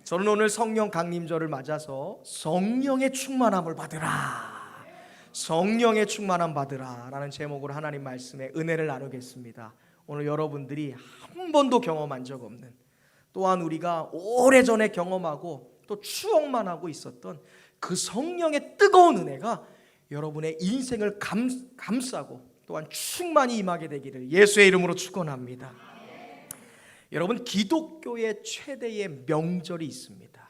저는 오늘 성령 강림절을 맞아서 성령의 충만함을 받으라, 성령의 충만함 받으라 라는 제목으로 하나님 말씀에 은혜를 나누겠습니다. 오늘 여러분들이 한 번도 경험한 적 없는, 또한 우리가 오래전에 경험하고 또 추억만 하고 있었던 그 성령의 뜨거운 은혜가 여러분의 인생을 감싸고 또한 충만히 임하게 되기를 예수의 이름으로 축원합니다. 여러분, 기독교의 최대의 명절이 있습니다.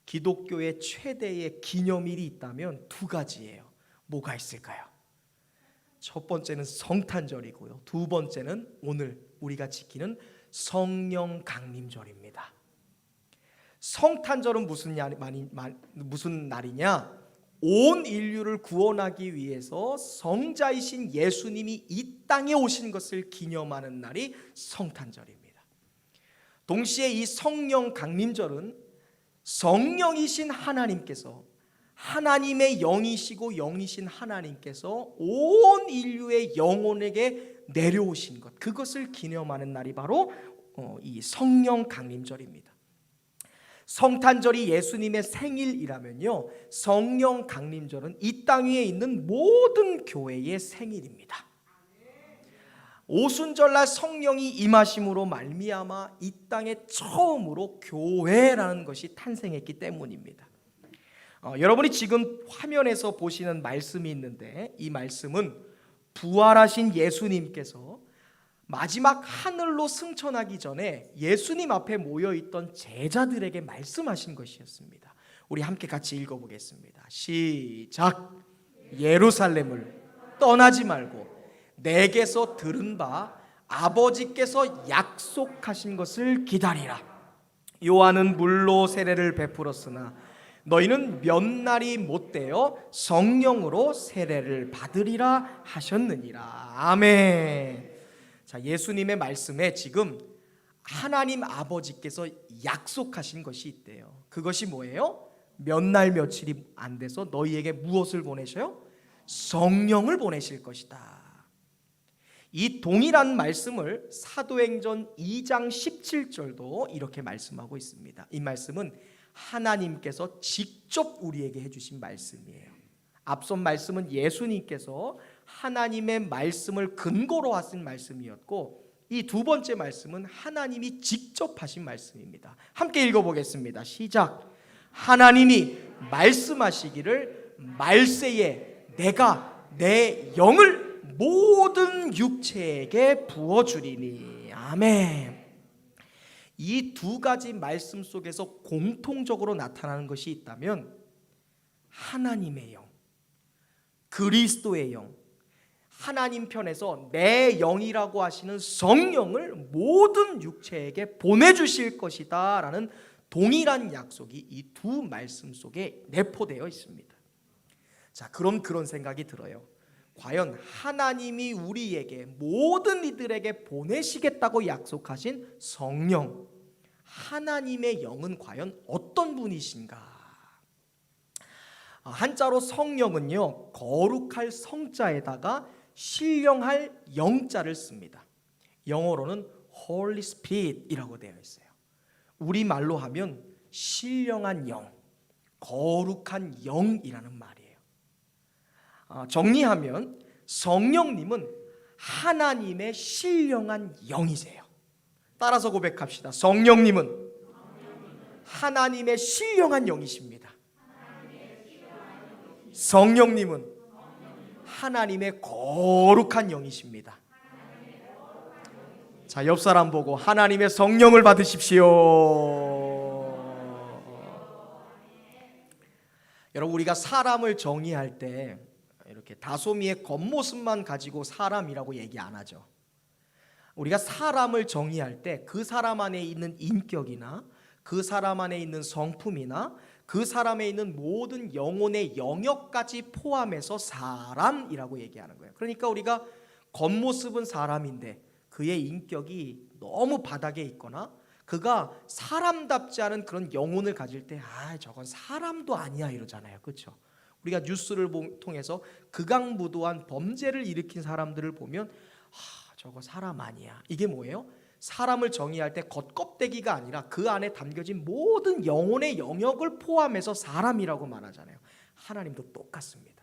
기독교의 최대의 기념일이 있다면 두 가지예요. 뭐가 있을까요? 첫 번째는 성탄절이고요, 두 번째는 오늘 우리가 지키는 성령 강림절입니다. 성탄절은 무슨 날이냐? 온 인류를 구원하기 위해서 성자이신 예수님이 이 땅에 오신 것을 기념하는 날이 성탄절입니다. 동시에 이 성령 강림절은 성령이신 하나님께서, 하나님의 영이시고 영이신 하나님께서 온 인류의 영혼에게 내려오신 것, 그것을 기념하는 날이 바로 이 성령 강림절입니다. 성탄절이 예수님의 생일이라면요, 성령 강림절은 이 땅 위에 있는 모든 교회의 생일입니다. 오순절날 성령이 임하심으로 말미암아 이 땅에 처음으로 교회라는 것이 탄생했기 때문입니다. 여러분이 지금 화면에서 보시는 말씀이 있는데, 이 말씀은 부활하신 예수님께서 마지막 하늘로 승천하기 전에 예수님 앞에 모여있던 제자들에게 말씀하신 것이었습니다. 우리 함께 같이 읽어보겠습니다. 시작. 예루살렘을 떠나지 말고 내게서 들은 바 아버지께서 약속하신 것을 기다리라. 요한은 물로 세례를 베풀었으나 너희는 몇 날이 못되어 성령으로 세례를 받으리라 하셨느니라. 아멘. 자, 예수님의 말씀에 지금 하나님 아버지께서 약속하신 것이 있대요. 그것이 뭐예요? 몇 날 며칠이 안 돼서 너희에게 무엇을 보내셔요? 성령을 보내실 것이다. 이 동일한 말씀을 사도행전 2장 17절도 이렇게 말씀하고 있습니다. 이 말씀은 하나님께서 직접 우리에게 해주신 말씀이에요. 앞선 말씀은 예수님께서 하나님의 말씀을 근거로 하신 말씀이었고, 이 두 번째 말씀은 하나님이 직접 하신 말씀입니다. 함께 읽어보겠습니다. 시작. 하나님이 말씀하시기를 말세에 내가 내 영을 모든 육체에게 부어주리니. 아멘. 이 두 가지 말씀 속에서 공통적으로 나타나는 것이 있다면 하나님의 영, 그리스도의 영, 하나님 편에서 내 영이라고 하시는 성령을 모든 육체에게 보내주실 것이다 라는 동일한 약속이 이 두 말씀 속에 내포되어 있습니다. 자, 그럼 그런 생각이 들어요. 과연 하나님이 우리에게, 모든 이들에게 보내시겠다고 약속하신 성령, 하나님의 영은 과연 어떤 분이신가? 한자로 성령은요, 거룩할 성자에다가 신령할 영자를 씁니다. 영어로는 Holy Spirit이라고 되어 있어요. 우리말로 하면 신령한 영, 거룩한 영이라는 말이에요. 정리하면 성령님은 하나님의 신령한 영이세요. 따라서 고백합시다. 성령님은 하나님의 신령한 영이십니다. 성령님은 하나님의 거룩한 영이십니다. 자, 옆 사람 보고 하나님의 성령을 받으십시오. 여러분, 우리가 사람을 정의할 때 이렇게 다소미의 겉모습만 가지고 사람이라고 얘기 안 하죠. 우리가 사람을 정의할 때 그 사람 안에 있는 인격이나 그 사람 안에 있는 성품이나 그 사람에 있는 모든 영혼의 영역까지 포함해서 사람이라고 얘기하는 거예요. 그러니까 우리가 겉모습은 사람인데 그의 인격이 너무 바닥에 있거나 그가 사람답지 않은 그런 영혼을 가질 때 저건 사람도 아니야 이러잖아요. 그렇죠? 우리가 뉴스를 통해서 극악무도한 범죄를 일으킨 사람들을 보면 저거 사람 아니야. 이게 뭐예요? 사람을 정의할 때 겉껍데기가 아니라 그 안에 담겨진 모든 영혼의 영역을 포함해서 사람이라고 말하잖아요. 하나님도 똑같습니다.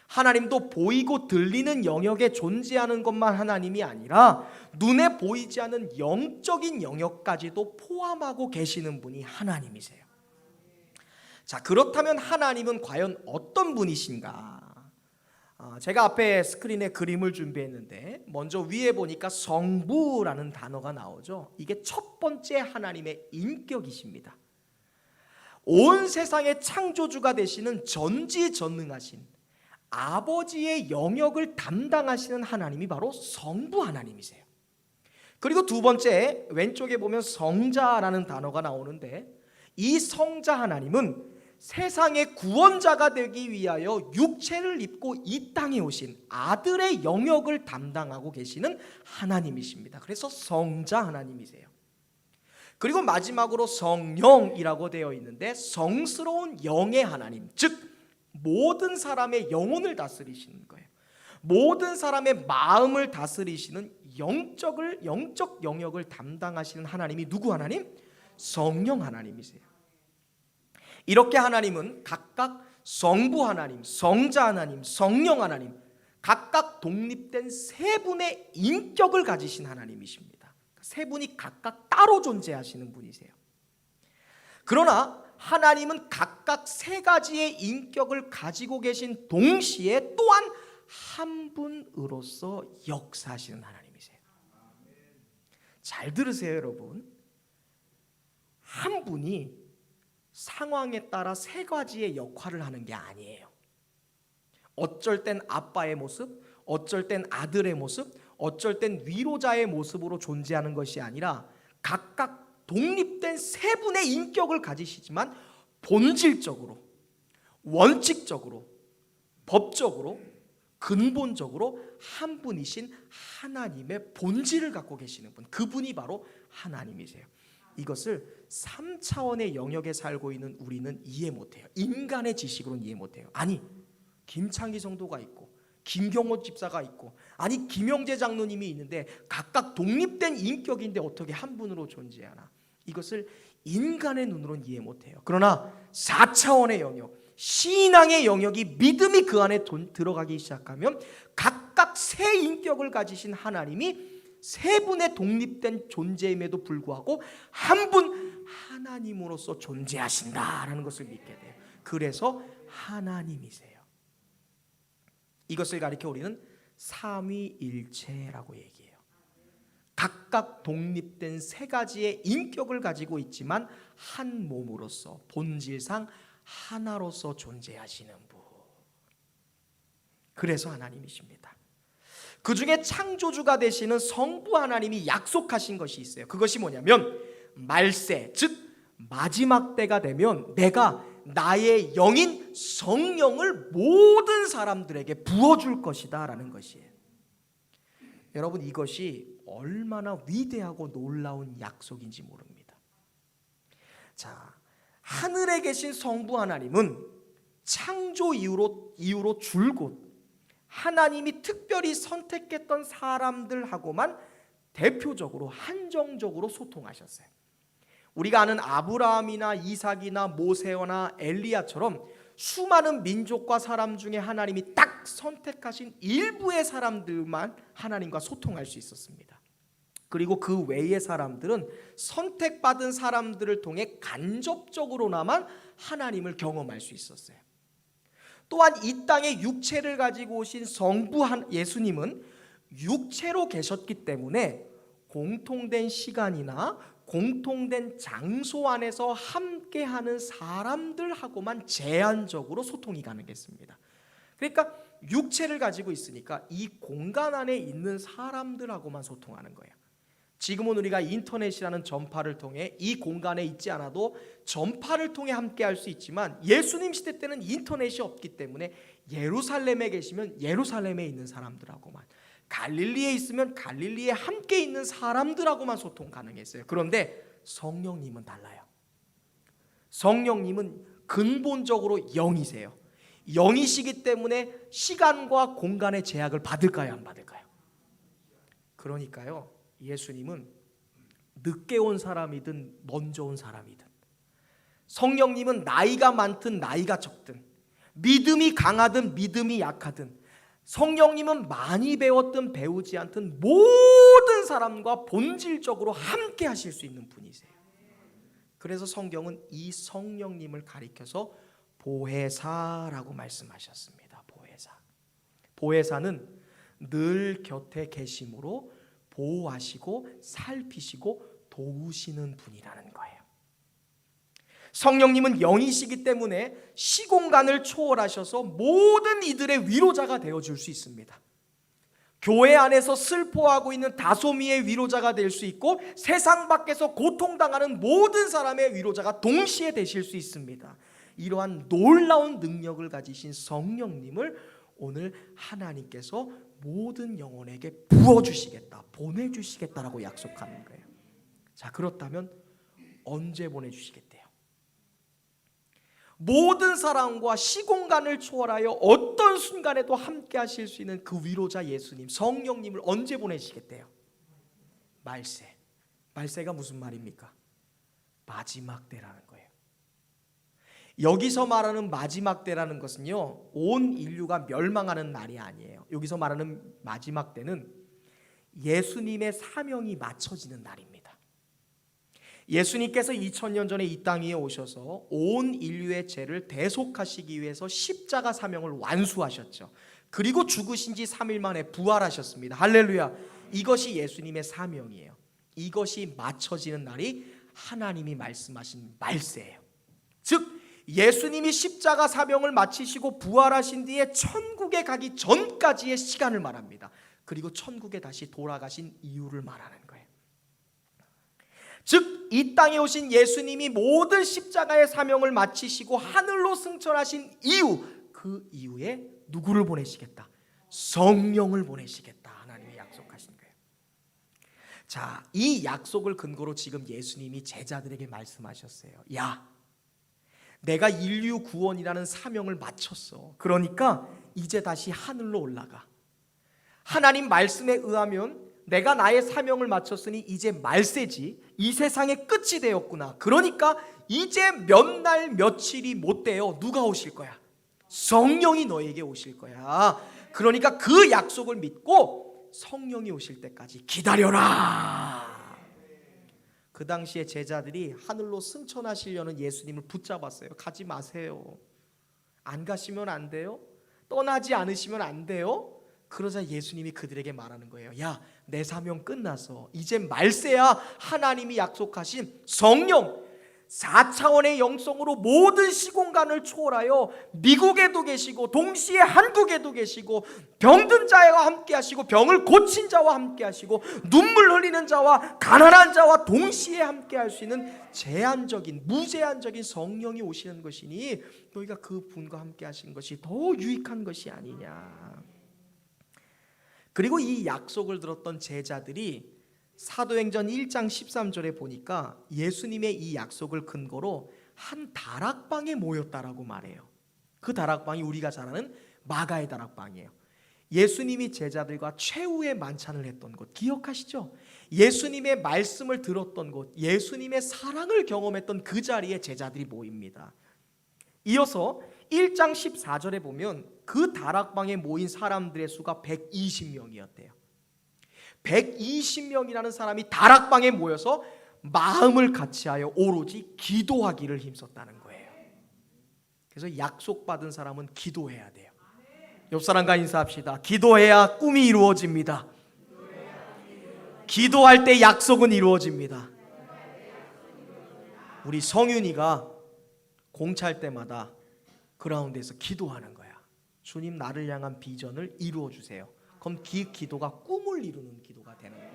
하나님도 보이고 들리는 영역에 존재하는 것만 하나님이 아니라 눈에 보이지 않는 영적인 영역까지도 포함하고 계시는 분이 하나님이세요. 자, 그렇다면 하나님은 과연 어떤 분이신가? 제가 앞에 스크린에 그림을 준비했는데 먼저 위에 보니까 성부라는 단어가 나오죠. 이게 첫 번째 하나님의 인격이십니다. 온 세상의 창조주가 되시는 전지전능하신 아버지의 영역을 담당하시는 하나님이 바로 성부 하나님이세요. 그리고 두 번째 왼쪽에 보면 성자라는 단어가 나오는데 이 성자 하나님은 세상의 구원자가 되기 위하여 육체를 입고 이 땅에 오신 아들의 영역을 담당하고 계시는 하나님이십니다. 그래서 성자 하나님이세요. 그리고 마지막으로 성령이라고 되어 있는데 영스러운 영의 하나님, 즉 모든 사람의 영혼을 다스리시는 거예요. 모든 사람의 마음을 다스리시는 영적 영역을 담당하시는 하나님이 누구 하나님? 성령 하나님이세요. 이렇게 하나님은 각각 성부 하나님, 성자 하나님, 성령 하나님 각각 독립된 세 분의 인격을 가지신 하나님이십니다. 세 분이 각각 따로 존재하시는 분이세요. 그러나 하나님은 각각 세 가지의 인격을 가지고 계신 동시에 또한 한 분으로서 역사하시는 하나님이세요. 잘 들으세요, 여러분. 한 분이 상황에 따라 세 가지의 역할을 하는 게 아니에요. 어쩔 땐 아빠의 모습, 어쩔 땐 아들의 모습, 어쩔 땐 위로자의 모습으로 존재하는 것이 아니라 각각 독립된 세 분의 인격을 가지시지만 본질적으로, 원칙적으로, 법적으로, 근본적으로 한 분이신 하나님의 본질을 갖고 계시는 분, 그분이 바로 하나님이세요. 이것을 3차원의 영역에 살고 있는 우리는 이해 못해요. 인간의 지식으로는 이해 못해요. 아니, 김창기 성도가 있고 김경호 집사가 있고 아니 김영재 장로님이 있는데 각각 독립된 인격인데 어떻게 한 분으로 존재하나? 이것을 인간의 눈으로는 이해 못해요. 그러나 4차원의 영역, 신앙의 영역이 믿음이 그 안에 들어가기 시작하면 각각 새 인격을 가지신 하나님이 세 분의 독립된 존재임에도 불구하고 한 분 하나님으로서 존재하신다라는 것을 믿게 돼요. 그래서 하나님이세요. 이것을 가리켜 우리는 삼위일체라고 얘기해요. 각각 독립된 세 가지의 인격을 가지고 있지만 한 몸으로서 본질상 하나로서 존재하시는 분. 그래서 하나님이십니다. 그 중에 창조주가 되시는 성부 하나님이 약속하신 것이 있어요. 그것이 뭐냐면 말세, 즉 마지막 때가 되면 내가 나의 영인 성령을 모든 사람들에게 부어줄 것이다 라는 것이에요. 여러분, 이것이 얼마나 위대하고 놀라운 약속인지 모릅니다. 자, 하늘에 계신 성부 하나님은 창조 이후로 줄곧 하나님이 특별히 선택했던 사람들하고만 대표적으로 한정적으로 소통하셨어요. 우리가 아는 아브라함이나 이삭이나 모세나 엘리야처럼 수많은 민족과 사람 중에 하나님이 딱 선택하신 일부의 사람들만 하나님과 소통할 수 있었습니다. 그리고 그 외의 사람들은 선택받은 사람들을 통해 간접적으로나만 하나님을 경험할 수 있었어요. 또한 이 땅에 육체를 가지고 오신 성부 예수님은 육체로 계셨기 때문에 공통된 시간이나 공통된 장소 안에서 함께하는 사람들하고만 제한적으로 소통이 가능했습니다. 그러니까 육체를 가지고 있으니까 이 공간 안에 있는 사람들하고만 소통하는 거예요. 지금은 우리가 인터넷이라는 전파를 통해 이 공간에 있지 않아도 전파를 통해 함께할 수 있지만 예수님 시대 때는 인터넷이 없기 때문에 예루살렘에 계시면 예루살렘에 있는 사람들하고만, 갈릴리에 있으면 갈릴리에 함께 있는 사람들하고만 소통 가능했어요. 그런데 성령님은 달라요. 성령님은 근본적으로 영이세요. 영이시기 때문에 시간과 공간의 제약을 받을까요, 안 받을까요? 그러니까요, 예수님은 늦게 온 사람이든 먼저 온 사람이든, 성령님은 나이가 많든 나이가 적든, 믿음이 강하든 믿음이 약하든, 성령님은 많이 배웠든 배우지 않든 모든 사람과 본질적으로 함께 하실 수 있는 분이세요. 그래서 성경은 이 성령님을 가리켜서 보혜사라고 말씀하셨습니다. 보혜사. 보혜사는 늘 곁에 계심으로 보호하시고 살피시고 도우시는 분이라는 거예요. 성령님은 영이시기 때문에 시공간을 초월하셔서 모든 이들의 위로자가 되어줄 수 있습니다. 교회 안에서 슬퍼하고 있는 다소미의 위로자가 될 수 있고, 세상 밖에서 고통당하는 모든 사람의 위로자가 동시에 되실 수 있습니다. 이러한 놀라운 능력을 가지신 성령님을 오늘 하나님께서 모든 영혼에게 부어주시겠다, 보내주시겠다라고 약속하는 거예요. 자, 그렇다면 언제 보내주시겠대요? 모든 사람과 시공간을 초월하여 어떤 순간에도 함께 하실 수 있는 그 위로자 예수님, 성령님을 언제 보내시겠대요? 말세. 말세가 무슨 말입니까? 마지막 때라는 거예요. 여기서 말하는 마지막 때라는 것은요, 온 인류가 멸망하는 날이 아니에요. 여기서 말하는 마지막 때는 예수님의 사명이 마쳐지는 날입니다. 예수님께서 2000년 전에 이 땅 위에 오셔서 온 인류의 죄를 대속하시기 위해서 십자가 사명을 완수하셨죠. 그리고 죽으신 지 3일 만에 부활하셨습니다. 할렐루야. 이것이 예수님의 사명이에요. 이것이 마쳐지는 날이 하나님이 말씀하신 말세예요. 즉 예수님이 십자가 사명을 마치시고 부활하신 뒤에 천국에 가기 전까지의 시간을 말합니다. 그리고 천국에 다시 돌아가신 이유를 말하는 거예요. 즉 이 땅에 오신 예수님이 모든 십자가의 사명을 마치시고 하늘로 승천하신 이유, 그 이후에 누구를 보내시겠다? 성령을 보내시겠다. 하나님이 약속하신 거예요. 자, 이 약속을 근거로 지금 예수님이 제자들에게 말씀하셨어요. 야, 내가 인류 구원이라는 사명을 마쳤어. 그러니까 이제 다시 하늘로 올라가. 하나님 말씀에 의하면 내가 나의 사명을 마쳤으니 이제 말세지, 이 세상의 끝이 되었구나. 그러니까 이제 몇 날 며칠이 못 돼요. 누가 오실 거야? 성령이 너에게 오실 거야. 그러니까 그 약속을 믿고 성령이 오실 때까지 기다려라. 그 당시에 제자들이 하늘로 승천하시려는 예수님을 붙잡았어요. 가지 마세요. 안 가시면 안 돼요. 떠나지 않으시면 안 돼요. 그러자 예수님이 그들에게 말하는 거예요. 야, 내 사명 끝나서 이제 말세야. 하나님이 약속하신 성령, 4차원의 영성으로 모든 시공간을 초월하여 미국에도 계시고 동시에 한국에도 계시고, 병든 자와 함께 하시고 병을 고친 자와 함께 하시고 눈물 흘리는 자와 가난한 자와 동시에 함께 할 수 있는 제한적인 무제한적인 성령이 오시는 것이니 너희가 그 분과 함께 하시는 것이 더 유익한 것이 아니냐. 그리고 이 약속을 들었던 제자들이 사도행전 1장 13절에 보니까 예수님의 이 약속을 근거로 한 다락방에 모였다라고 말해요. 그 다락방이 우리가 잘 아는 마가의 다락방이에요. 예수님이 제자들과 최후의 만찬을 했던 곳 기억하시죠? 예수님의 말씀을 들었던 곳, 예수님의 사랑을 경험했던 그 자리에 제자들이 모입니다. 이어서 1장 14절에 보면 그 다락방에 모인 사람들의 수가 120명이었대요. 120명이라는 사람이 다락방에 모여서 마음을 같이하여 오로지 기도하기를 힘썼다는 거예요. 그래서 약속받은 사람은 기도해야 돼요. 옆 사람과 인사합시다. 기도해야 꿈이 이루어집니다. 기도할 때 약속은 이루어집니다. 우리 성윤이가 공차할 때마다 그라운드에서 기도하는 거야. 주님, 나를 향한 비전을 이루어 주세요. 그럼 그 기도가 꿈을 이루는 기도가 되는 거예요.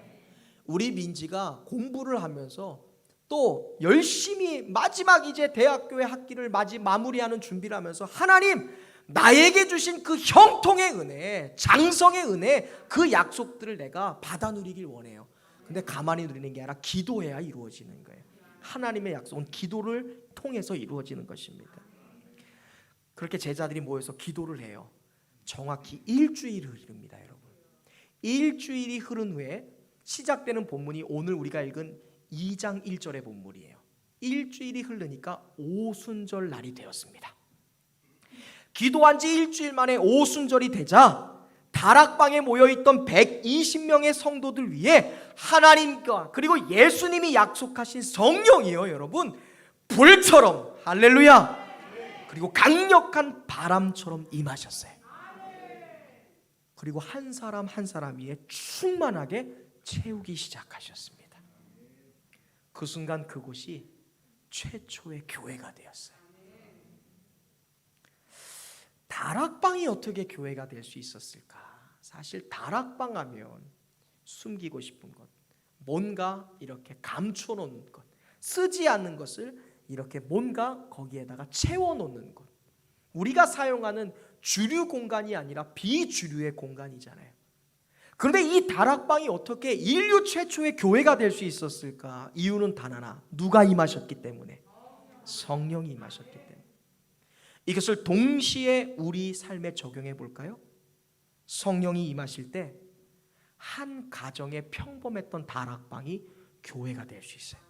우리 민지가 공부를 하면서 또 열심히 마지막 이제 대학교의 학기를 마무리하는 준비를 하면서 하나님, 나에게 주신 그 형통의 은혜, 장성의 은혜, 그 약속들을 내가 받아 누리길 원해요. 근데 가만히 누리는 게 아니라 기도해야 이루어지는 거예요. 하나님의 약속은 기도를 통해서 이루어지는 것입니다. 그렇게 제자들이 모여서 기도를 해요. 정확히 일주일을 이룹니다, 여러분. 일주일이 흐른 후에 시작되는 본문이 오늘 우리가 읽은 2장 1절의 본문이에요. 일주일이 흐르니까 오순절 날이 되었습니다. 기도한 지 일주일 만에 오순절이 되자 다락방에 모여있던 120명의 성도들 위에 하나님과 그리고 예수님이 약속하신 성령이요, 여러분, 불처럼, 할렐루야, 그리고 강력한 바람처럼 임하셨어요. 그리고 한 사람 한 사람 위에 충만하게 채우기 시작하셨습니다. 그 순간 그곳이 최초의 교회가 되었어요. 다락방이 어떻게 교회가 될 수 있었을까? 사실 다락방 하면 숨기고 싶은 것, 뭔가 이렇게 감춰놓는 것, 쓰지 않는 것을 이렇게 뭔가 거기에다가 채워놓는 것, 우리가 사용하는 주류 공간이 아니라 비주류의 공간이잖아요. 그런데 이 다락방이 어떻게 인류 최초의 교회가 될 수 있었을까? 이유는 단 하나, 누가 임하셨기 때문에, 성령이 임하셨기 때문에. 이것을 동시에 우리 삶에 적용해 볼까요? 성령이 임하실 때 한 가정의 평범했던 다락방이 교회가 될 수 있어요.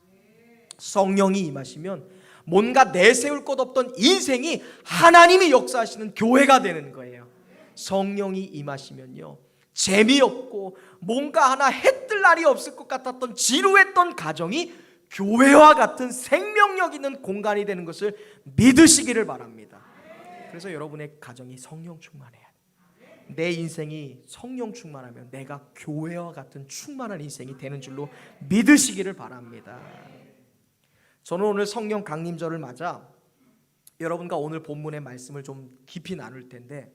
성령이 임하시면 뭔가 내세울 것 없던 인생이 하나님이 역사하시는 교회가 되는 거예요. 성령이 임하시면요, 재미없고 뭔가 하나 해뜰 날이 없을 것 같았던 지루했던 가정이 교회와 같은 생명력 있는 공간이 되는 것을 믿으시기를 바랍니다. 그래서 여러분의 가정이 성령 충만해야 돼요. 내 인생이 성령 충만하면 내가 교회와 같은 충만한 인생이 되는 줄로 믿으시기를 바랍니다. 저는 오늘 성령 강림절을 맞아 여러분과 오늘 본문의 말씀을 좀 깊이 나눌 텐데,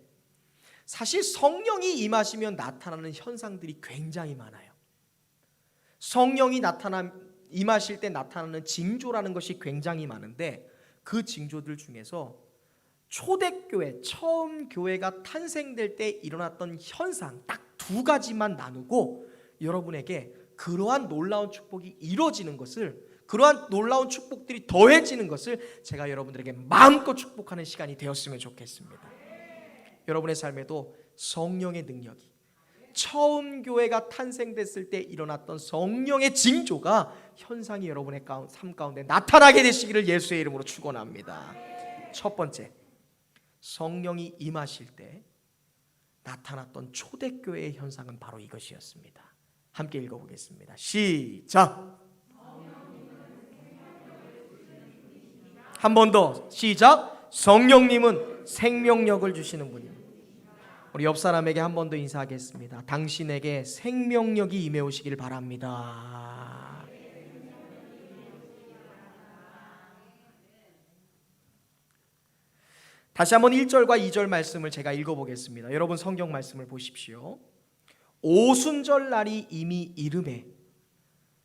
사실 성령이 임하시면 나타나는 현상들이 굉장히 많아요. 성령이 임하실 때 나타나는 징조라는 것이 굉장히 많은데, 그 징조들 중에서 초대교회, 처음 교회가 탄생될 때 일어났던 현상 딱 두 가지만 나누고 여러분에게 그러한 놀라운 축복이 이루어지는 것을, 그러한 놀라운 축복들이 더해지는 것을 제가 여러분들에게 마음껏 축복하는 시간이 되었으면 좋겠습니다. 여러분의 삶에도 성령의 능력이, 처음 교회가 탄생됐을 때 일어났던 성령의 징조가, 현상이 여러분의 삶 가운데 나타나게 되시기를 예수의 이름으로 축원합니다. 첫 번째, 성령이 임하실 때 나타났던 초대교회의 현상은 바로 이것이었습니다. 함께 읽어보겠습니다. 시작. 한 번 더 시작. 성령님은 생명력을 주시는 분입니다. 우리 옆 사람에게 한 번 더 인사하겠습니다. 당신에게 생명력이 임해오시길 바랍니다. 다시 한번 1절과 2절 말씀을 제가 읽어보겠습니다. 여러분 성경 말씀을 보십시오. 오순절 날이 이미 이름에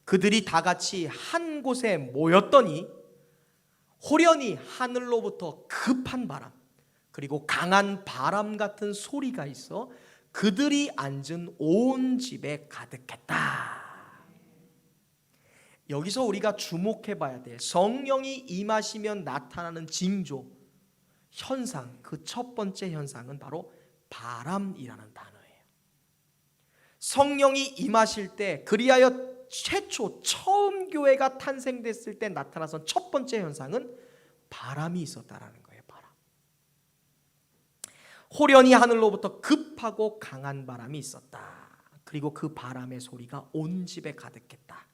그들이 다 같이 한 곳에 모였더니 호련히 하늘로부터 급한 바람, 그리고 강한 바람 같은 소리가 있어 그들이 앉은 온 집에 가득했다. 여기서 우리가 주목해 봐야 돼. 성령이 임하시면 나타나는 징조, 현상, 그 첫 번째 현상은 바로 바람이라는 단어예요. 성령이 임하실 때, 그리하여 최초 처음 교회가 탄생됐을 때 나타나선 첫 번째 현상은 바람이 있었다라는 거예요. 바람. 호련히 하늘로부터 급하고 강한 바람이 있었다. 그리고 그 바람의 소리가 온 집에 가득했다.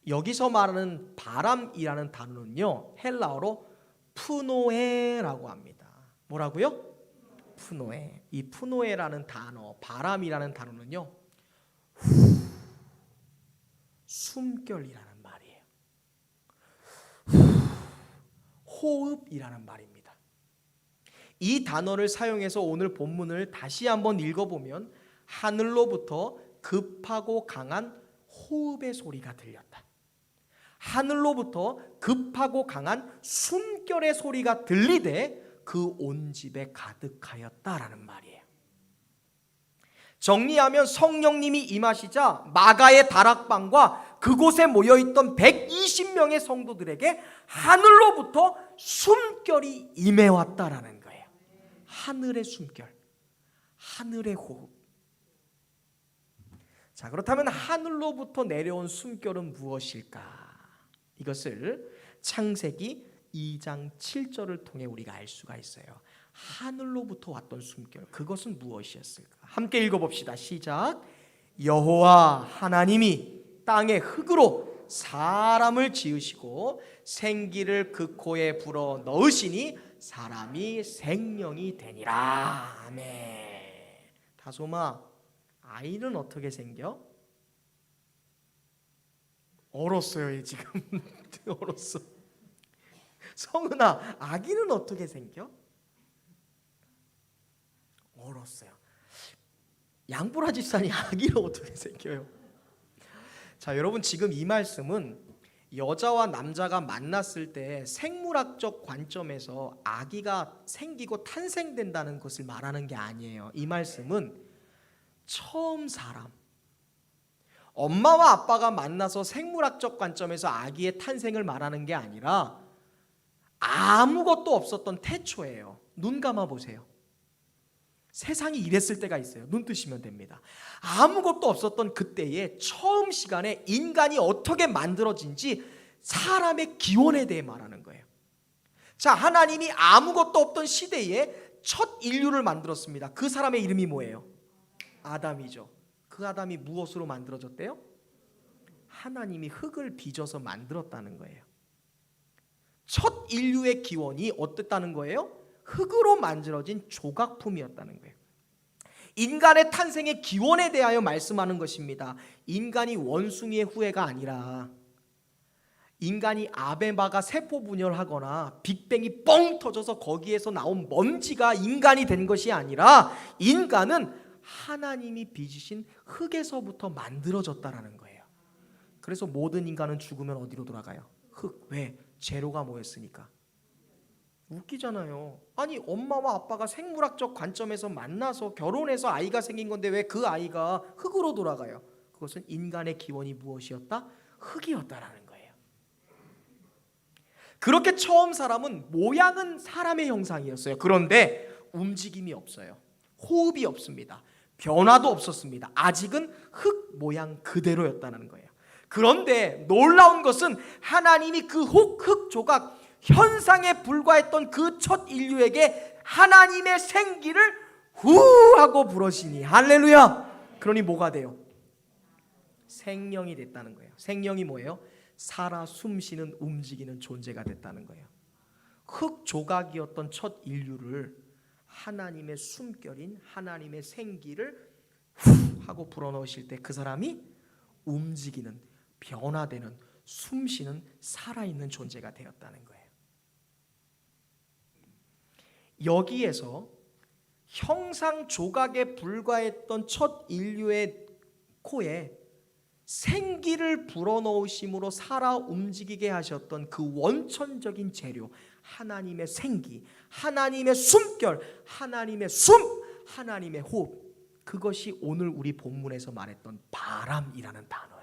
여기서 말하는 바람이라는 단어는요, 헬라어로 푸노에라고 합니다. 뭐라고요? 푸노에. 이 푸노에라는 단어, 바람이라는 단어는요, 숨결이라는 말이에요. 호흡이라는 말입니다. 이 단어를 사용해서 오늘 본문을 다시 한번 읽어보면 하늘로부터 급하고 강한 호흡의 소리가 들렸다. 하늘로부터 급하고 강한 숨결의 소리가 들리되 그 온 집에 가득하였다라는 말이에요. 정리하면 성령님이 임하시자 마가의 다락방과 그곳에 모여있던 120명의 성도들에게 하늘로부터 숨결이 임해왔다라는 거예요. 하늘의 숨결, 하늘의 호흡. 자, 그렇다면 하늘로부터 내려온 숨결은 무엇일까? 이것을 창세기 2장 7절을 통해 우리가 알 수가 있어요. 하늘로부터 왔던 숨결, 그것은 무엇이었을까? 함께 읽어봅시다. 시작. 여호와 하나님이 땅의 흙으로 사람을 지으시고 생기를 그 코에 불어 넣으시니 사람이 생명이 되니라. 아멘. 다솜아, 아이는 어떻게 생겨? 얼었어요, 얘 지금. 얼었어. 성은아, 아기는 어떻게 생겨? 얼었어요. 양보라 집사님, 아기는 어떻게 생겨요? 자, 여러분, 지금 이 말씀은 여자와 남자가 만났을 때 생물학적 관점에서 아기가 생기고 탄생된다는 것을 말하는 게 아니에요. 이 말씀은 처음 사람, 엄마와 아빠가 만나서 생물학적 관점에서 아기의 탄생을 말하는 게 아니라 아무것도 없었던 태초예요. 눈 감아 보세요. 세상이 이랬을 때가 있어요. 눈 뜨시면 됩니다. 아무것도 없었던 그때의 처음 시간에 인간이 어떻게 만들어진지 사람의 기원에 대해 말하는 거예요. 자, 하나님이 아무것도 없던 시대에 첫 인류를 만들었습니다. 그 사람의 이름이 뭐예요? 아담이죠. 그 아담이 무엇으로 만들어졌대요? 하나님이 흙을 빚어서 만들었다는 거예요. 첫 인류의 기원이 어땠다는 거예요? 흙으로 만들어진 조각품이었다는 거예요. 인간의 탄생의 기원에 대하여 말씀하는 것입니다. 인간이 원숭이의 후예가 아니라 인간이 아메바가 세포 분열하거나 빅뱅이 뻥 터져서 거기에서 나온 먼지가 인간이 된 것이 아니라 인간은 하나님이 빚으신 흙에서부터 만들어졌다라는 거예요. 그래서 모든 인간은 죽으면 어디로 돌아가요? 흙. 왜? 재료가 뭐였으니까. 웃기잖아요. 아니, 엄마와 아빠가 생물학적 관점에서 만나서 결혼해서 아이가 생긴 건데 왜 그 아이가 흙으로 돌아가요? 그것은 인간의 기원이 무엇이었다? 흙이었다라는 거예요. 그렇게 처음 사람은 모양은 사람의 형상이었어요. 그런데 움직임이 없어요. 호흡이 없습니다. 변화도 없었습니다. 아직은 흙 모양 그대로였다는 거예요. 그런데 놀라운 것은 하나님이 그 흙 조각 현상에 불과했던 그 첫 인류에게 하나님의 생기를 후 하고 불어시니 할렐루야. 그러니 뭐가 돼요? 생명이 됐다는 거예요. 생명이 뭐예요? 살아 숨쉬는 움직이는 존재가 됐다는 거예요. 흙 조각이었던 첫 인류를 하나님의 숨결인 하나님의 생기를 후 하고 불어넣으실 때 그 사람이 움직이는, 변화되는, 숨쉬는 살아있는 존재가 되었다는 거예요. 여기에서 형상 조각에 불과했던 첫 인류의 코에 생기를 불어넣으심으로 살아 움직이게 하셨던 그 원천적인 재료, 하나님의 생기, 하나님의 숨결, 하나님의 숨, 하나님의 호흡, 그것이 오늘 우리 본문에서 말했던 바람이라는 단어예요.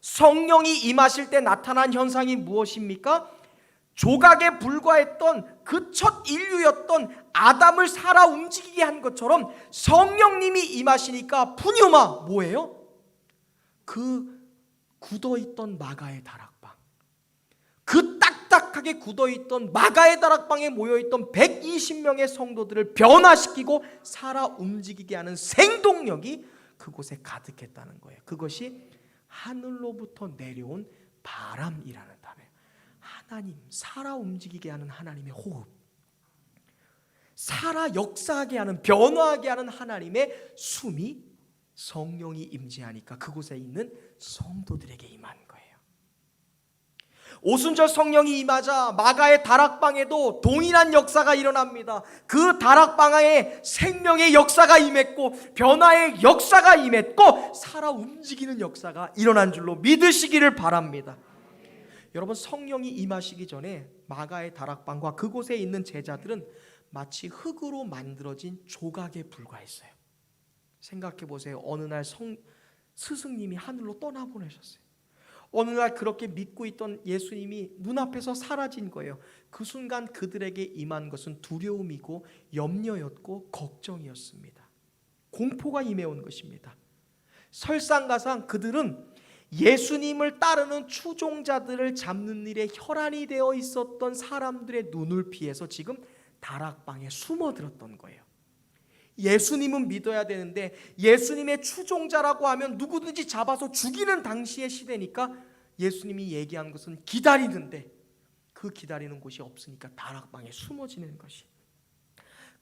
성령이 임하실 때 나타난 현상이 무엇입니까? 조각에 불과했던 그 첫 인류였던 아담을 살아 움직이게 한 것처럼 성령님이 임하시니까 푸뉴마 뭐예요? 그 굳어있던 마가의 다락방, 그 딱딱하게 굳어있던 마가의 다락방에 모여있던 120명의 성도들을 변화시키고 살아 움직이게 하는 생동력이 그곳에 가득했다는 거예요. 그것이 하늘로부터 내려온 바람이라는 단어예요. 하나님, 살아 움직이게 하는 하나님의 호흡, 살아 역사하게 하는, 변화하게 하는 하나님의 숨이 성령이 임재하니까 그곳에 있는 성도들에게 임한 거예요. 오순절 성령이 임하자 마가의 다락방에도 동일한 역사가 일어납니다. 그 다락방에 생명의 역사가 임했고 변화의 역사가 임했고 살아 움직이는 역사가 일어난 줄로 믿으시기를 바랍니다. 여러분, 성령이 임하시기 전에 마가의 다락방과 그곳에 있는 제자들은 마치 흙으로 만들어진 조각에 불과했어요. 생각해 보세요. 어느 날 스승님이 하늘로 떠나보내셨어요. 어느 날 그렇게 믿고 있던 예수님이 눈앞에서 사라진 거예요. 그 순간 그들에게 임한 것은 두려움이고 염려였고 걱정이었습니다. 공포가 임해온 것입니다. 설상가상 그들은 예수님을 따르는 추종자들을 잡는 일에 혈안이 되어 있었던 사람들의 눈을 피해서 지금 다락방에 숨어들었던 거예요. 예수님은 믿어야 되는데 예수님의 추종자라고 하면 누구든지 잡아서 죽이는 당시의 시대니까 예수님이 얘기한 것은 기다리는데 그 기다리는 곳이 없으니까 다락방에 숨어 지내는 것이.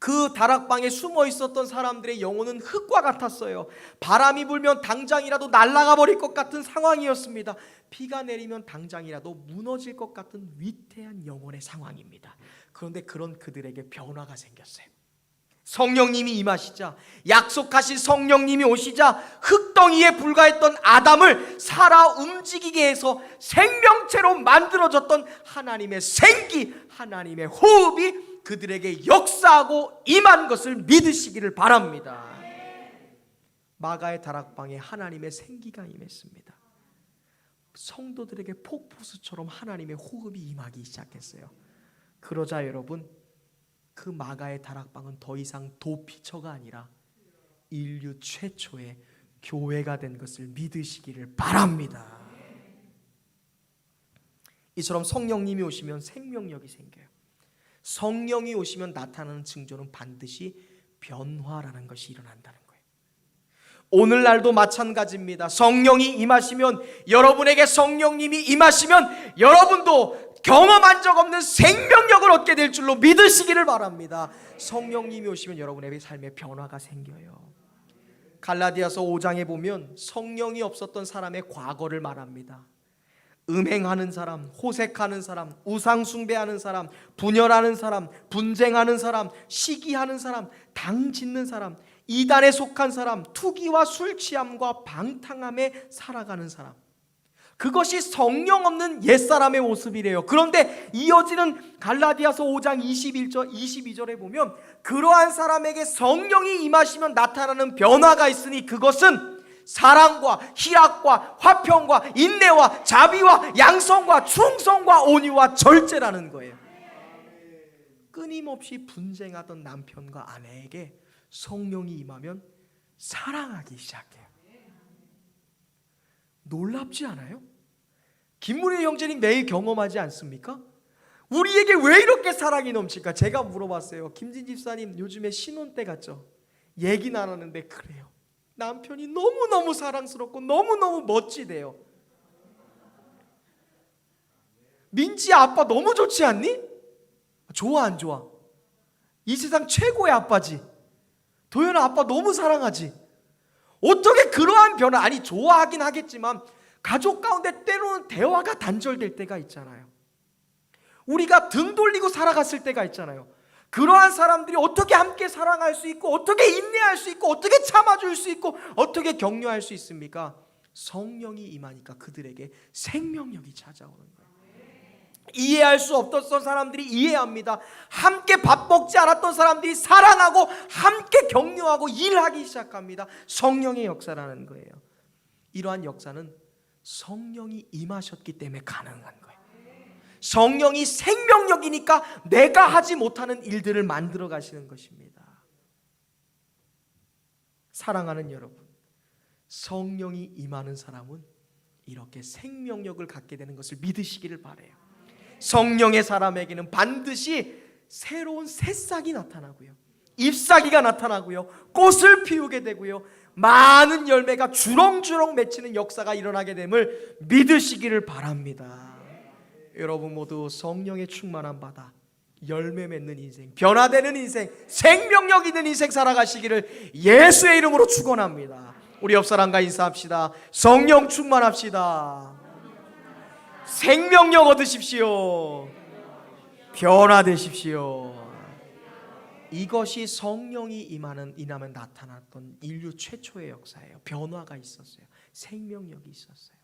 그 다락방에 숨어 있었던 사람들의 영혼은 흙과 같았어요. 바람이 불면 당장이라도 날아가 버릴 것 같은 상황이었습니다. 비가 내리면 당장이라도 무너질 것 같은 위태한 영혼의 상황입니다. 그런데 그런 그들에게 변화가 생겼어요. 성령님이 임하시자, 약속하신 성령님이 오시자 흙덩이에 불과했던 아담을 살아 움직이게 해서 생명체로 만들어졌던 하나님의 생기, 하나님의 호흡이 그들에게 역사하고 임한 것을 믿으시기를 바랍니다. 마가의 다락방에 하나님의 생기가 임했습니다. 성도들에게 폭포수처럼 하나님의 호흡이 임하기 시작했어요. 그러자 여러분, 그 마가의 다락방은 더 이상 도피처가 아니라 인류 최초의 교회가 된 것을 믿으시기를 바랍니다. 이처럼 성령님이 오시면 생명력이 생겨요. 성령이 오시면 나타나는 징조는 반드시 변화라는 것이 일어난다는 거예요. 오늘날도 마찬가지입니다. 성령이 임하시면, 여러분에게 성령님이 임하시면 여러분도 경험한 적 없는 생명력을 얻게 될 줄로 믿으시기를 바랍니다. 성령님이 오시면 여러분의 삶에 변화가 생겨요. 갈라디아서 5장에 보면 성령이 없었던 사람의 과거를 말합니다. 음행하는 사람, 호색하는 사람, 우상숭배하는 사람, 분열하는 사람, 분쟁하는 사람, 시기하는 사람, 당 짓는 사람, 이단에 속한 사람, 투기와 술 취함과 방탕함에 살아가는 사람, 그것이 성령 없는 옛사람의 모습이래요. 그런데 이어지는 갈라디아서 5장 22절에 보면 그러한 사람에게 성령이 임하시면 나타나는 변화가 있으니 그것은 사랑과 희락과 화평과 인내와 자비와 양성과 충성과 온유와 절제라는 거예요. 끊임없이 분쟁하던 남편과 아내에게 성령이 임하면 사랑하기 시작해요. 놀랍지 않아요? 김문희 형제님 매일 경험하지 않습니까? 우리에게 왜 이렇게 사랑이 넘칠까? 제가 물어봤어요. 김진 집사님 요즘에 신혼 때 같죠? 얘기 나눴는데 그래요. 남편이 너무너무 사랑스럽고 너무너무 멋지대요. 민지 아빠 너무 좋지 않니? 좋아 안 좋아? 이 세상 최고의 아빠지. 도연아 아빠 너무 사랑하지. 어떻게 그러한 변화, 아니 좋아하긴 하겠지만 가족 가운데 때로는 대화가 단절될 때가 있잖아요. 우리가 등 돌리고 살아갔을 때가 있잖아요. 그러한 사람들이 어떻게 함께 사랑할 수 있고 어떻게 인내할 수 있고 어떻게 참아줄 수 있고 어떻게 격려할 수 있습니까? 성령이 임하니까 그들에게 생명력이 찾아오는 거예요. 이해할 수 없었던 사람들이 이해합니다. 함께 밥 먹지 않았던 사람들이 사랑하고 함께 격려하고 일하기 시작합니다. 성령의 역사라는 거예요. 이러한 역사는 성령이 임하셨기 때문에 가능한 거예요. 성령이 생명력이니까 내가 하지 못하는 일들을 만들어 가시는 것입니다. 사랑하는 여러분, 성령이 임하는 사람은 이렇게 생명력을 갖게 되는 것을 믿으시기를 바라요. 성령의 사람에게는 반드시 새로운 새싹이 나타나고요, 잎사귀가 나타나고요, 꽃을 피우게 되고요, 많은 열매가 주렁주렁 맺히는 역사가 일어나게 됨을 믿으시기를 바랍니다. 여러분 모두 성령의 충만함 받아 열매 맺는 인생, 변화되는 인생, 생명력 있는 인생 살아가시기를 예수의 이름으로 축원합니다. 우리 옆 사람과 인사합시다. 성령 충만합시다. 생명력 얻으십시오. 변화되십시오. 이것이 성령이 임하면 나타났던 인류 최초의 역사예요. 변화가 있었어요. 생명력이 있었어요.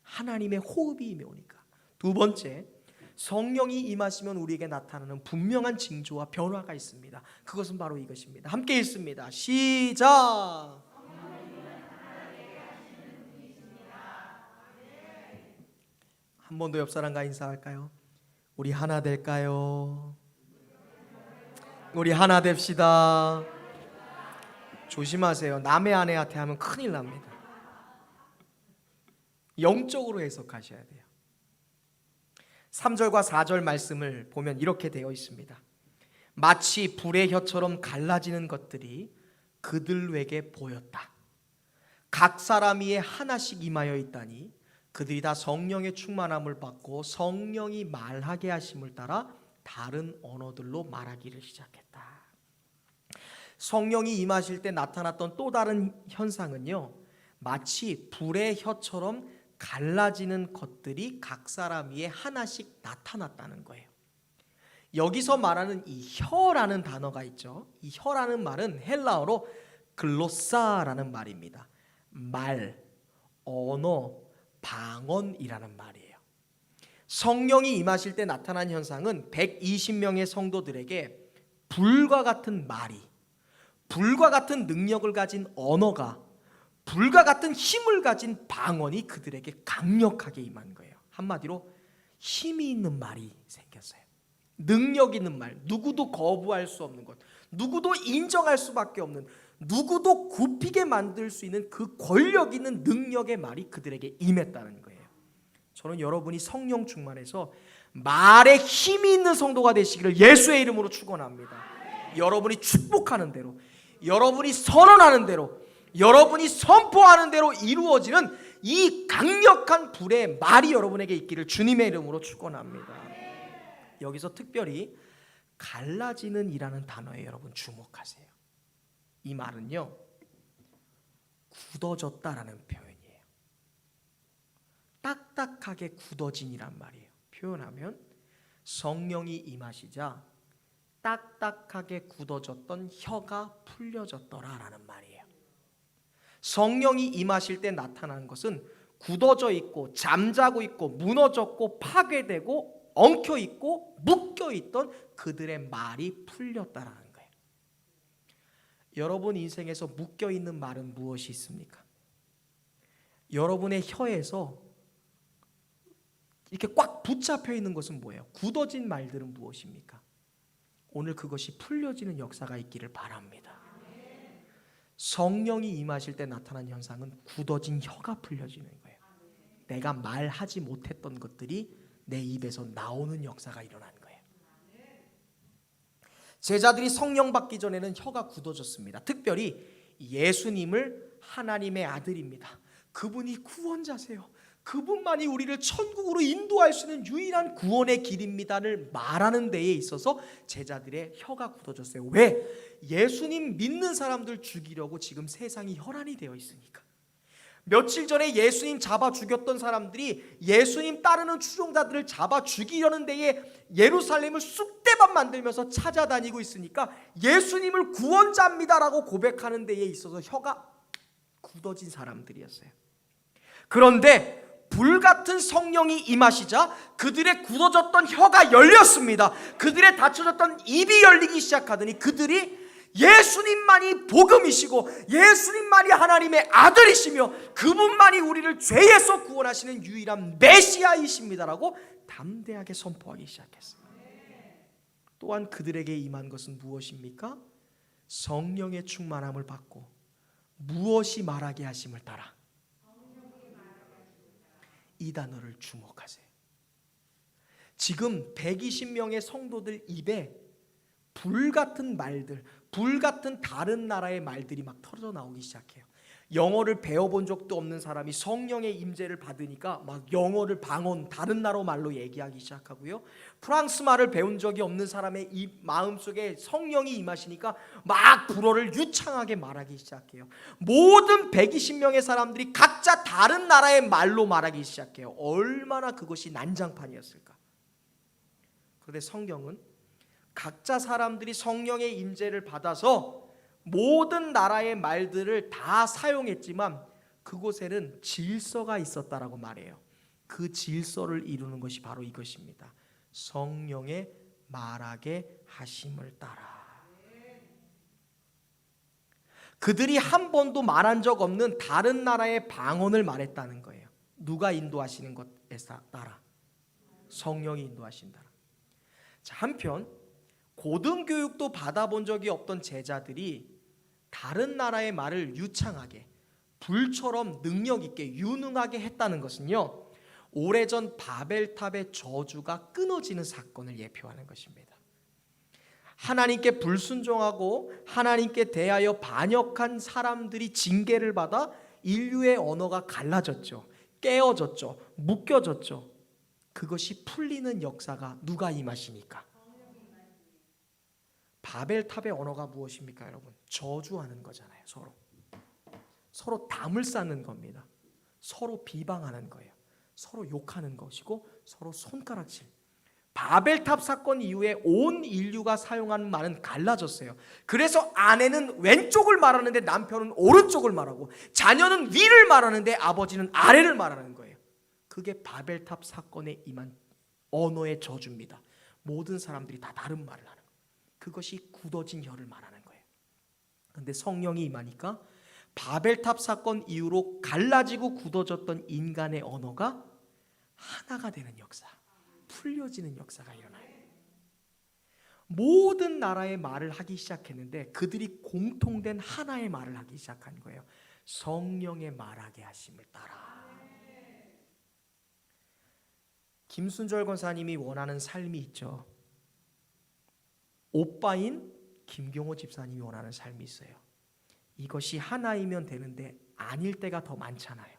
하나님의 호흡이 임해오니까. 두 번째, 성령이 임하시면 우리에게 나타나는 분명한 징조와 변화가 있습니다. 그것은 바로 이것입니다. 함께 읽습니다. 시작. 한 번 더 옆 사람과 인사할까요? 우리 하나 될까요? 우리 하나 됩시다. 조심하세요. 남의 아내한테 하면 큰일 납니다. 영적으로 해석하셔야 돼요. 3절과 4절 말씀을 보면 이렇게 되어 있습니다. 마치 불의 혀처럼 갈라지는 것들이 그들에게 보였다. 각 사람 위에 하나씩 임하여 있다니 그들이 다 성령의 충만함을 받고 성령이 말하게 하심을 따라 다른 언어들로 말하기를 시작했다. 성령이 임하실 때 나타났던 또 다른 현상은요, 마치 불의 혀처럼 갈라지는 것들이 각 사람 위에 하나씩 나타났다는 거예요. 여기서 말하는 이 혀라는 단어가 있죠. 이 혀라는 말은 헬라어로 글로사라는 말입니다. 말, 언어, 방언이라는 말이에요. 성령이 임하실 때 나타난 현상은 120명의 성도들에게 불과 같은 말이, 불과 같은 능력을 가진 언어가, 불과 같은 힘을 가진 방언이 그들에게 강력하게 임한 거예요. 한마디로 힘이 있는 말이 생겼어요. 능력 있는 말, 누구도 거부할 수 없는 것, 누구도 인정할 수밖에 없는, 누구도 굽히게 만들 수 있는 그 권력 있는 능력의 말이 그들에게 임했다는 거예요. 저는 여러분이 성령 충만해서 말에 힘이 있는 성도가 되시기를 예수의 이름으로 축원합니다. 여러분이 축복하는 대로, 여러분이 선언하는 대로, 여러분이 선포하는 대로 이루어지는 이 강력한 불의 말이 여러분에게 있기를 주님의 이름으로 축원합니다. 여기서 특별히 갈라지는 이라는 단어에 여러분 주목하세요. 이 말은요, 굳어졌다라는 표현이에요. 딱딱하게 굳어진이란 말이에요. 표현하면 성령이 임하시자 딱딱하게 굳어졌던 혀가 풀려졌더라라는 말이에요. 성령이 임하실 때 나타나는 것은 굳어져 있고 잠자고 있고 무너졌고 파괴되고 엉켜 있고 묶여 있던 그들의 말이 풀렸다라는 거예요. 여러분 인생에서 묶여 있는 말은 무엇이 있습니까? 여러분의 혀에서 이렇게 꽉 붙잡혀 있는 것은 뭐예요? 굳어진 말들은 무엇입니까? 오늘 그것이 풀려지는 역사가 있기를 바랍니다. 성령이 임하실 때 나타난 현상은 굳어진 혀가 풀려지는 거예요. 내가 말하지 못했던 것들이 내 입에서 나오는 역사가 일어난 거예요. 제자들이 성령 받기 전에는 혀가 굳어졌습니다. 특별히 예수님을 하나님의 아들입니다, 그분이 구원자세요, 그분만이 우리를 천국으로 인도할 수 있는 유일한 구원의 길입니다를 말하는 데에 있어서 제자들의 혀가 굳어졌어요. 왜? 예수님 믿는 사람들 죽이려고 지금 세상이 혈안이 되어 있으니까. 며칠 전에 예수님 잡아 죽였던 사람들이 예수님 따르는 추종자들을 잡아 죽이려는 데에 예루살렘을 쑥대밭 만들면서 찾아다니고 있으니까 예수님을 구원자입니다라고 고백하는 데에 있어서 혀가 굳어진 사람들이었어요. 그런데 불같은 성령이 임하시자 그들의 굳어졌던 혀가 열렸습니다. 그들의 닫혀졌던 입이 열리기 시작하더니 그들이 예수님만이 복음이시고 예수님만이 하나님의 아들이시며 그분만이 우리를 죄에서 구원하시는 유일한 메시아이십니다라고 담대하게 선포하기 시작했습니다. 또한 그들에게 임한 것은 무엇입니까? 성령의 충만함을 받고 무엇이 말하게 하심을 따라. 이 단어를 주목하세요. 지금 120명의 성도들 입에 불같은 말들, 불같은 다른 나라의 말들이 막 터져 나오기 시작해요. 영어를 배워본 적도 없는 사람이 성령의 임재를 받으니까 막 영어를 방언, 다른 나라 말로 얘기하기 시작하고요. 프랑스 말을 배운 적이 없는 사람의 이 마음속에 성령이 임하시니까 막 불어를 유창하게 말하기 시작해요. 모든 120명의 사람들이 각자 다른 나라의 말로 말하기 시작해요. 얼마나 그것이 난장판이었을까. 그런데 성경은 각자 사람들이 성령의 임재를 받아서 모든 나라의 말들을 다 사용했지만 그곳에는 질서가 있었다라고 말해요. 그 질서를 이루는 것이 바로 이것입니다. 성령의 말하게 하심을 따라. 그들이 한 번도 말한 적 없는 다른 나라의 방언을 말했다는 거예요. 누가 인도하시는 것에 따라? 성령이 인도하신다. 자, 한편 고등교육도 받아본 적이 없던 제자들이 다른 나라의 말을 유창하게 불처럼 능력 있게 유능하게 했다는 것은요, 오래전 바벨탑의 저주가 끊어지는 사건을 예표하는 것입니다. 하나님께 불순종하고 하나님께 대하여 반역한 사람들이 징계를 받아 인류의 언어가 갈라졌죠. 깨어졌죠. 묶여졌죠. 그것이 풀리는 역사가 누가 임하시니까? 바벨탑의 언어가 무엇입니까, 여러분? 저주하는 거잖아요. 서로 담을 쌓는 겁니다. 서로 비방하는 거예요. 서로 욕하는 것이고 서로 손가락질. 바벨탑 사건 이후에 온 인류가 사용하는 말은 갈라졌어요. 그래서 아내는 왼쪽을 말하는데 남편은 오른쪽을 말하고, 자녀는 위를 말하는데 아버지는 아래를 말하는 거예요. 그게 바벨탑 사건에 임한 언어의 저주입니다. 모든 사람들이 다 다른 말을 하는 거예요. 그것이 굳어진 혀를 말하는 거예요. 그런데 성령이 임하니까 바벨탑 사건 이후로 갈라지고 굳어졌던 인간의 언어가 하나가 되는 역사, 풀려지는 역사가 일어나요. 모든 나라의 말을 하기 시작했는데 그들이 공통된 하나의 말을 하기 시작한 거예요. 성령의 말하게 하심을 따라. 김순절 권사님이 원하는 삶이 있죠. 오빠인 김경호 집사님이 원하는 삶이 있어요. 이것이 하나이면 되는데 아닐 때가 더 많잖아요.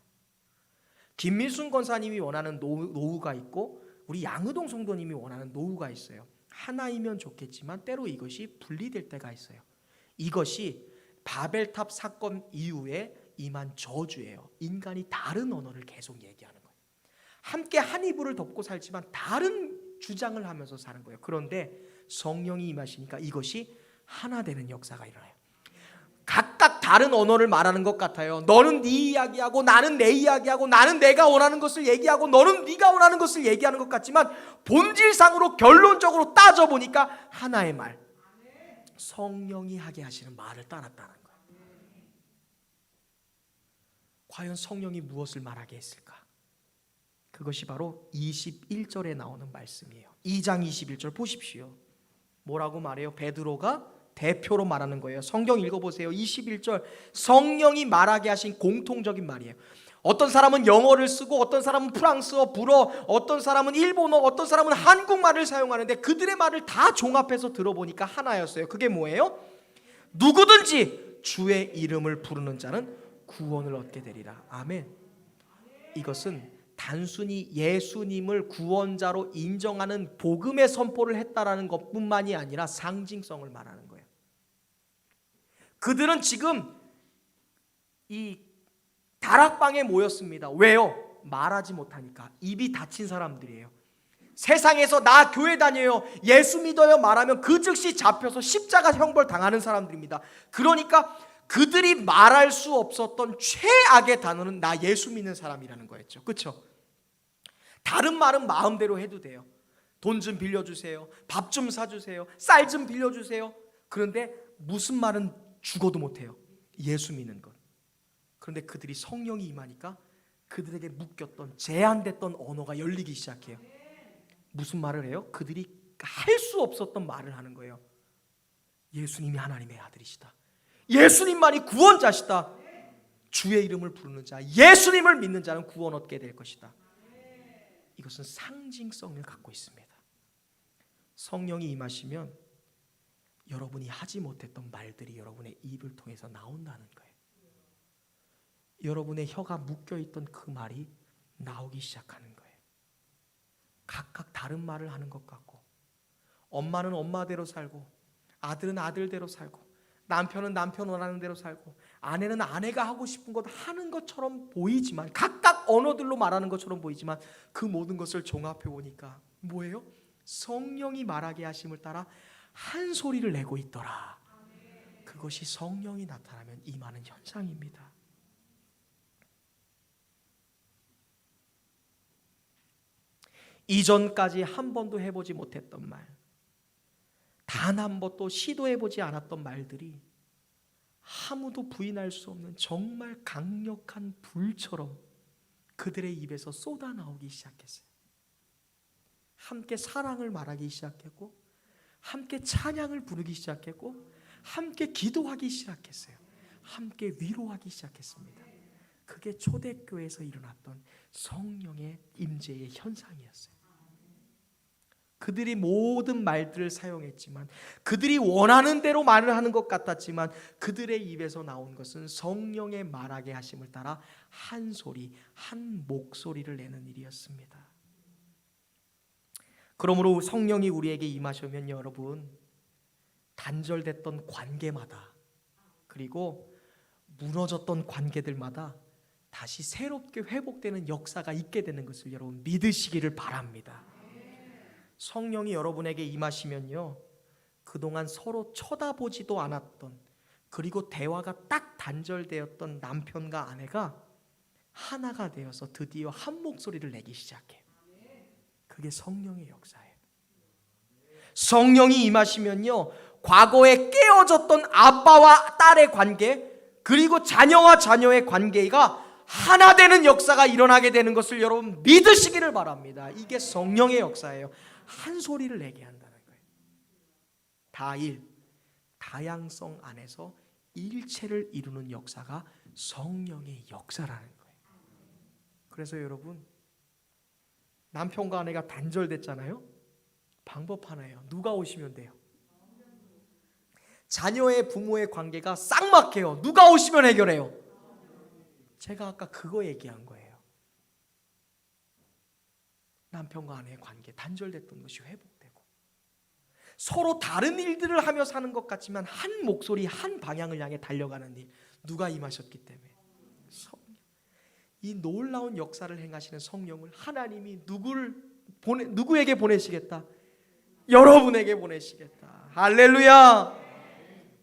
김민순 권사님이 원하는 노후가 있고 우리 양의동 성도님이 원하는 노후가 있어요. 하나이면 좋겠지만 때로 이것이 분리될 때가 있어요. 이것이 바벨탑 사건 이후에 임한 저주예요. 인간이 다른 언어를 계속 얘기하는 거예요. 함께 한 이불을 덮고 살지만 다른 주장을 하면서 사는 거예요. 그런데 성령이 임하시니까 이것이 하나 되는 역사가 일어나요. 각각 다른 언어를 말하는 것 같아요. 너는 네 이야기하고 나는 내 이야기하고, 나는 내가 원하는 것을 얘기하고 너는 네가 원하는 것을 얘기하는 것 같지만 본질상으로 결론적으로 따져보니까 하나의 말, 성령이 하게 하시는 말을 따랐다는 거예요. 과연 성령이 무엇을 말하게 했을까? 그것이 바로 21절에 나오는 말씀이에요. 2장 21절 보십시오. 뭐라고 말해요? 베드로가 대표로 말하는 거예요. 성경 읽어보세요. 21절, 성령이 말하게 하신 공통적인 말이에요. 어떤 사람은 영어를 쓰고 어떤 사람은 프랑스어, 불어, 어떤 사람은 일본어, 어떤 사람은 한국말을 사용하는데 그들의 말을 다 종합해서 들어보니까 하나였어요. 그게 뭐예요? 누구든지 주의 이름을 부르는 자는 구원을 얻게 되리라. 아멘. 이것은 단순히 예수님을 구원자로 인정하는 복음의 선포를 했다라는 것뿐만이 아니라 상징성을 말하는 거예요. 그들은 지금 이 다락방에 모였습니다. 왜요? 말하지 못하니까. 입이 닫힌 사람들이에요. 세상에서 나 교회 다녀요, 예수 믿어요 말하면 그 즉시 잡혀서 십자가 형벌 당하는 사람들입니다. 그러니까 그들이 말할 수 없었던 최악의 단어는 나 예수 믿는 사람이라는 거였죠. 그렇죠? 다른 말은 마음대로 해도 돼요. 돈 좀 빌려주세요, 밥 좀 사주세요, 쌀 좀 빌려주세요. 그런데 무슨 말은 죽어도 못해요. 예수 믿는 것. 그런데 그들이 성령이 임하니까 그들에게 묶였던, 제한됐던 언어가 열리기 시작해요. 무슨 말을 해요? 그들이 할 수 없었던 말을 하는 거예요. 예수님이 하나님의 아들이시다, 예수님만이 구원자시다, 주의 이름을 부르는 자, 예수님을 믿는 자는 구원 얻게 될 것이다. 이것은 상징성을 갖고 있습니다. 성령이 임하시면 여러분이 하지 못했던 말들이 여러분의 입을 통해서 나온다는 거예요. 여러분의 혀가 묶여있던 그 말이 나오기 시작하는 거예요. 각각 다른 말을 하는 것 같고, 엄마는 엄마대로 살고, 아들은 아들대로 살고, 남편은 남편 원하는 대로 살고, 아내는 아내가 하고 싶은 것 하는 것처럼 보이지만, 각각 언어들로 말하는 것처럼 보이지만 그 모든 것을 종합해 보니까 뭐예요? 성령이 말하게 하심을 따라 한 소리를 내고 있더라. 그것이 성령이 나타나면 임하는 현상입니다. 이전까지 한 번도 해보지 못했던 말, 단 한 번도 시도해보지 않았던 말들이 아무도 부인할 수 없는 정말 강력한 불처럼 그들의 입에서 쏟아나오기 시작했어요. 함께 사랑을 말하기 시작했고, 함께 찬양을 부르기 시작했고, 함께 기도하기 시작했어요. 함께 위로하기 시작했습니다. 그게 초대교회에서 일어났던 성령의 임재의 현상이었어요. 그들이 모든 말들을 사용했지만, 그들이 원하는 대로 말을 하는 것 같았지만, 그들의 입에서 나온 것은 성령의 말하게 하심을 따라 한 소리, 한 목소리를 내는 일이었습니다. 그러므로 성령이 우리에게 임하시면 여러분, 단절됐던 관계마다, 그리고 무너졌던 관계들마다 다시 새롭게 회복되는 역사가 있게 되는 것을 여러분 믿으시기를 바랍니다. 성령이 여러분에게 임하시면요, 그동안 서로 쳐다보지도 않았던, 그리고 대화가 딱 단절되었던 남편과 아내가 하나가 되어서 드디어 한 목소리를 내기 시작해요. 그게 성령의 역사예요. 성령이 임하시면요, 과거에 깨어졌던 아빠와 딸의 관계, 그리고 자녀와 자녀의 관계가 하나 되는 역사가 일어나게 되는 것을 여러분 믿으시기를 바랍니다. 이게 성령의 역사예요. 한 소리를 내게 한다는 거예요. 다일, 다양성 안에서 일체를 이루는 역사가 성령의 역사라는 거예요. 그래서 여러분, 남편과 아내가 단절됐잖아요. 방법 하나예요. 누가 오시면 돼요? 자녀의 부모의 관계가 쌍막해요. 누가 오시면 해결해요? 제가 아까 그거 얘기한 거예요. 남편과 아내의 관계 단절됐던 것이 회복되고, 서로 다른 일들을 하며 사는 것 같지만 한 목소리, 한 방향을 향해 달려가는 일. 누가 임하셨기 때문에? 성령. 이 놀라운 역사를 행하시는 성령을 하나님이 누구에게 보내시겠다? 여러분에게 보내시겠다. 할렐루야.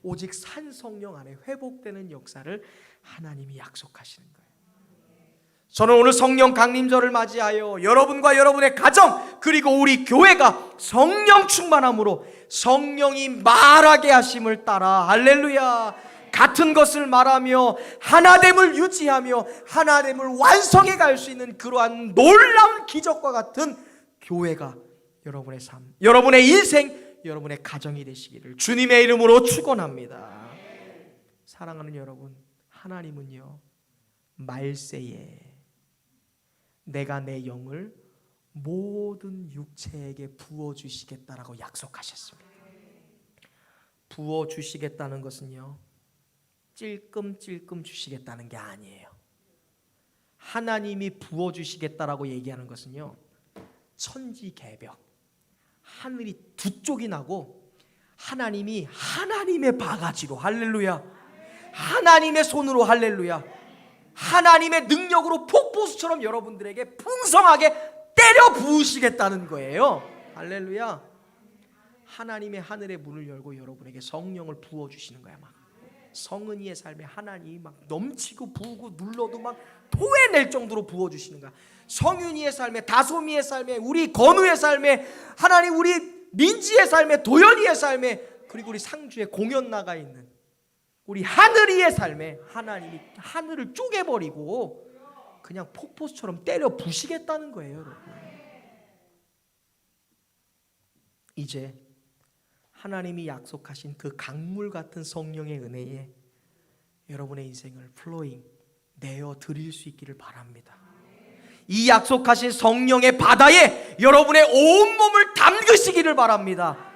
오직 산 성령 안에 회복되는 역사를 하나님이 약속하시는 거예요. 저는 오늘 성령 강림절을 맞이하여 여러분과 여러분의 가정, 그리고 우리 교회가 성령 충만함으로 성령이 말하게 하심을 따라, 할렐루야, 같은 것을 말하며 하나됨을 유지하며 하나됨을 완성해 갈 수 있는 그러한 놀라운 기적과 같은 교회가 여러분의 삶, 여러분의 인생, 여러분의 가정이 되시기를 주님의 이름으로 축원합니다. 사랑하는 여러분, 하나님은요, 말세에 내가 내 영을 모든 육체에게 부어주시겠다라고 약속하셨습니다. 부어주시겠다는 것은요, 찔끔찔끔 주시겠다는 게 아니에요. 하나님이 부어주시겠다라고 얘기하는 것은요, 천지개벽, 하늘이 두 쪽이 나고 하나님이 하나님의 바가지로, 할렐루야, 하나님의 손으로, 할렐루야, 하나님의 능력으로 폭포수처럼 여러분들에게 풍성하게 때려 부으시겠다는 거예요. 할렐루야. 하나님의 하늘의 문을 열고 여러분에게 성령을 부어주시는 거야. 막 성은이의 삶에 하나님이 막 넘치고 부으고 눌러도 막 토해낼 정도로 부어주시는 거야. 성윤이의 삶에, 다솜이의 삶에, 우리 건우의 삶에, 하나님 우리 민지의 삶에, 도연이의 삶에, 그리고 우리 상주의 공연 나가 있는 우리 하늘이의 삶에 하나님이 하늘을 쪼개버리고 그냥 폭포수처럼 때려 부시겠다는 거예요, 여러분. 이제 하나님이 약속하신 그 강물 같은 성령의 은혜에 여러분의 인생을 플로잉 내어 드릴 수 있기를 바랍니다. 이 약속하신 성령의 바다에 여러분의 온몸을 담그시기를 바랍니다.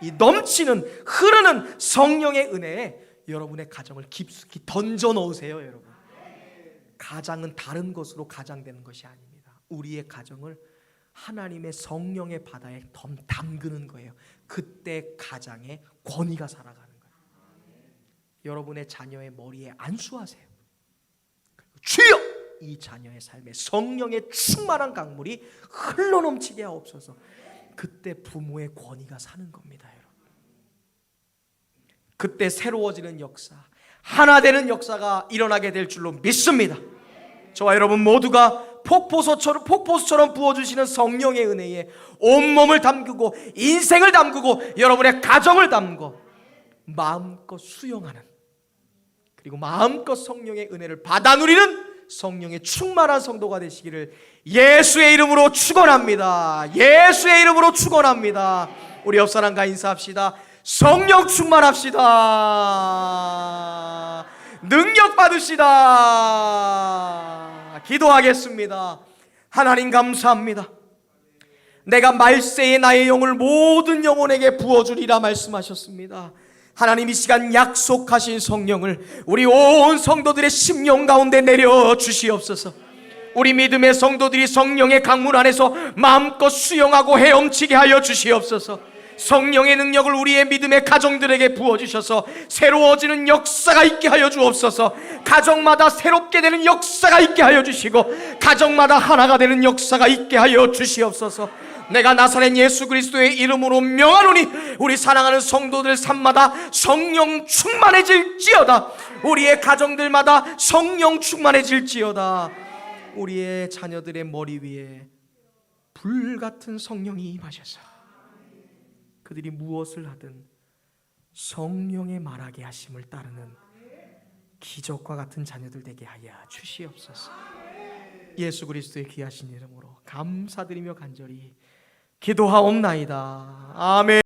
이 넘치는 흐르는 성령의 은혜에 여러분의 가정을 깊숙이 던져 넣으세요, 여러분. 가장은 다른 것으로 가장되는 것이 아닙니다. 우리의 가정을 하나님의 성령의 바다에 담그는 거예요. 그때 가장의 권위가 살아가는 거예요. 여러분의 자녀의 머리에 안수하세요. 주여, 이 자녀의 삶에 성령의 충만한 강물이 흘러넘치게 하옵소서. 그때 부모의 권위가 사는 겁니다, 여러분. 그때 새로워지는 역사, 하나 되는 역사가 일어나게 될 줄로 믿습니다. 저와 여러분 모두가 폭포수처럼 부어주시는 성령의 은혜에 온몸을 담그고 인생을 담그고 여러분의 가정을 담고 마음껏 수용하는, 그리고 마음껏 성령의 은혜를 받아 누리는 성령의 충만한 성도가 되시기를 예수의 이름으로 축원합니다. 예수의 이름으로 축원합니다. 우리 옆사람과 인사합시다. 성령 충만합시다. 능력 받으시다. 기도하겠습니다. 하나님 감사합니다. 내가 말세에 나의 영을 모든 영혼에게 부어주리라 말씀하셨습니다. 하나님 이 시간 약속하신 성령을 우리 온 성도들의 심령 가운데 내려주시옵소서. 우리 믿음의 성도들이 성령의 강물 안에서 마음껏 수영하고 헤엄치게 하여 주시옵소서. 성령의 능력을 우리의 믿음의 가정들에게 부어주셔서 새로워지는 역사가 있게 하여 주옵소서. 가정마다 새롭게 되는 역사가 있게 하여 주시고 가정마다 하나가 되는 역사가 있게 하여 주시옵소서. 내가 나사렛 예수 그리스도의 이름으로 명하노니 우리 사랑하는 성도들 삶마다 성령 충만해질지어다. 우리의 가정들마다 성령 충만해질지어다. 우리의 자녀들의 머리 위에 불같은 성령이 임하셔서 그들이 무엇을 하든 성령의 말하게 하심을 따르는 기적과 같은 자녀들 되게 하여 주시옵소서. 예수 그리스도의 귀하신 이름으로 감사드리며 간절히 기도하옵나이다. 아멘.